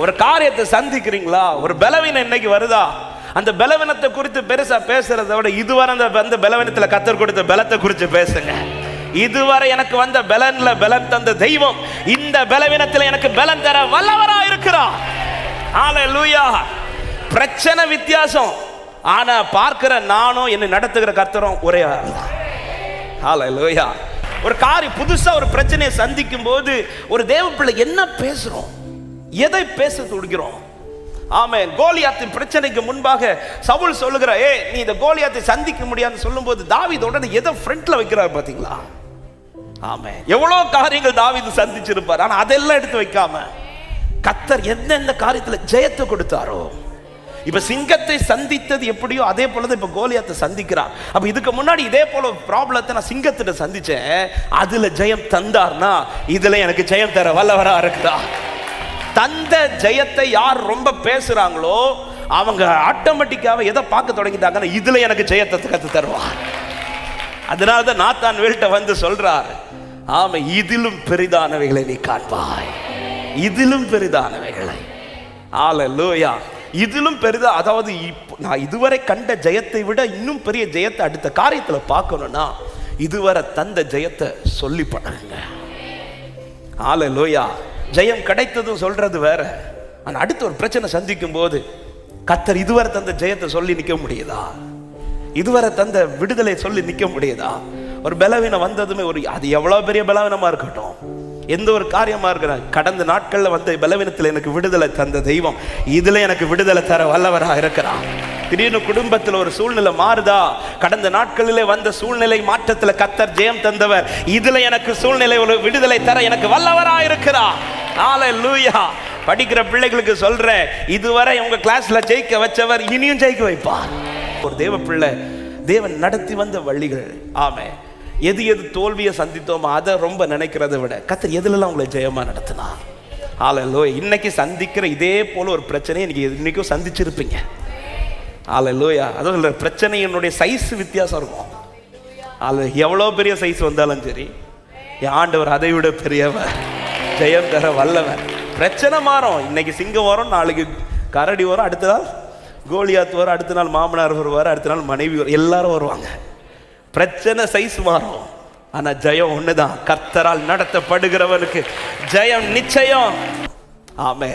ஒரு காரியத்தை சந்திக்கிறீங்களா, ஒரு பலவீனம் இன்னைக்கு வருதா, அந்த பலவீனத்தை குறித்து பெருசா பேசுறதை விட இதுவரை அந்த பலவீனத்துல கர்த்தர் கொடுத்த பலத்தை குறித்து பேசுங்க. இதுவரை எனக்கு வந்த பலன்ல பலன் தந்த தெய்வம் இந்த பலவீனத்துல எனக்கு பலன் தர வல்லவரா இருக்கிறார். ஹல்லேலூயா. பிரச்சனை வித்தியாசம், ஆனா பார்க்கிற நானும் என்னை நடத்துகிற கர்த்தரும் ஒரே. ஹல்லேலூயா. ஒரு காரியம் புதுசா ஒரு பிரச்சனையை சந்திக்கும் போது ஒரு தேவ பிள்ளை என்ன பேசுறோம், எதை பேச துடிக்கிறோம். ஆமென். கோலியாத்தின் பிரச்சனைக்கு முன்பாக சவுல் சொல்லுகிற, நீ இந்த கோலியாத்தை சந்திக்க முடியாதுன்னு சொல்லும்போது தாவீது உடனே எதை ஃப்ரண்ட்ல வைக்கிறார் பாத்தீங்களா? ஆமென். எவ்வளவு காரியங்கள் தாவீது சந்திச்சிருப்பார், ஆனா அதெல்லாம் எடுத்து வைக்காம கர்த்தர் எந்தெந்த காரியத்துல ஜெயத்தை கொடுத்தாரோ. இப்ப சிங்கத்தை சந்தித்தது எப்படியோ அதே போலதான் இப்ப கோலியாத்தை சந்திக்கிறார். அப்ப இதுக்கு முன்னாடி இதே போல ப்ராப்ளத்தை நான் சிங்கத்திட்ட சந்திச்சேன், அதுல ஜெயம் தந்தார்னா இதுல எனக்கு ஜெயம் தர வல்லவரா இருக்குதா. தந்த ஜெயத்தை யார் ரொம்ப பேசுறாங்களோ அவங்க ஆட்டோமேட்டிக்காக எதை பார்க்க தொடங்கிட்டாங்கன்னா இதுல எனக்கு ஜெயத்தை கத்து தருவார். அதனாலதான் நாத்தான் வீட்டை வந்து சொல்றார், ஆமா இதிலும் பெரிதானவைகளை நீ காண்பாய், இதிலும் பெரிதானவைகளை. ஹல்லேலூயா. இதிலும் பெரிதா, அதாவது நான் இதுவரை கண்ட ஜெயத்தை விட இன்னும் பெரிய ஜெயத்தை அடுத்த காரியத்துல பார்க்கணும்னா இதுவரை தந்த ஜெயத்தை சொல்லி பண்ணுங்க. ஹல்லேலூயா. ஜெயம் கிடைத்ததும் சொல்றது வேற, ஆனா அடுத்த ஒரு பிரச்சனை சந்திக்கும் போது கர்த்தர் இதுவரை தந்த ஜெயத்தை சொல்லி நிக்க முடியுதா, இதுவரை தந்த விடுதலை சொல்லி நிக்க முடியுதா? ஒரு பலவீனம் வந்ததுமே அது எவ்வளவு பெரிய பலவீனமா இருக்கட்டும், எந்த ஒரு காரியமா இருக்கிற, கடந்த நாட்கள்ல வந்த பலவீனத்தில் எனக்கு விடுதலை தந்த தெய்வம் இதுல எனக்கு விடுதலை தர வல்லவரா இருக்கிறான். திடீர்னு குடும்பத்தில் ஒரு சூழ்நிலை மாறுதா, கடந்த நாட்களிலே வந்த சூழ்நிலை மாற்றத்துல கர்த்தர் ஜெயம் தந்தவர் இதுல எனக்கு சூழ்நிலை ஒரு விடுதலை தர எனக்கு வல்லவரா இருக்கிறார். ஹல்லேலூயா. படிக்கிற பிள்ளைகளுக்கு சொல்றேன், இதுவரை உங்க கிளாஸ்ல ஜெயிக்க வச்சவர் இனியும் ஜெயிக்க வைப்பார். ஒரு தேவ பிள்ளை தேவன் நடத்தி வந்த வழிகள், ஆமே எது எது தோல்வியை சந்தித்தோமோ அதை ரொம்ப நினைக்கிறத விட கர்த்தர் எதுலலாம் உங்களை ஜெயமா நடத்தினா. ஹல்லேலூயா. இன்னைக்கு சந்திக்கிற இதே போல ஒரு பிரச்சனையை இன்னைக்கும் சந்திச்சிருப்பீங்க. ஹல்லேலூயா. அதுவும் பிரச்சனையினுடைய சைஸ் வித்தியாசம் இருக்கும். எவ்வளோ பெரிய சைஸ் வந்தாலும் சரி, என் ஆண்டவர் அதை விட பெரியவர், ஜெயம் தர வல்லவர். பிரச்சனை மாறும், இன்னைக்கு சிங்கம் வரும், நாளைக்கு கரடி வரும், அடுத்த நாள் கோலியாத் வரும், அடுத்த நாள் மாமனார் வருவார், அடுத்த நாள் மனைவி வரும், எல்லாரும் வருவாங்க. பிரச்சனை சைஸ் மாறும், ஆனா ஜெயம் ஒண்ணுதான். கர்த்தரால் நடத்தப்படுகிறவனுக்கு ஜெயம் நிச்சயம். ஆமென்.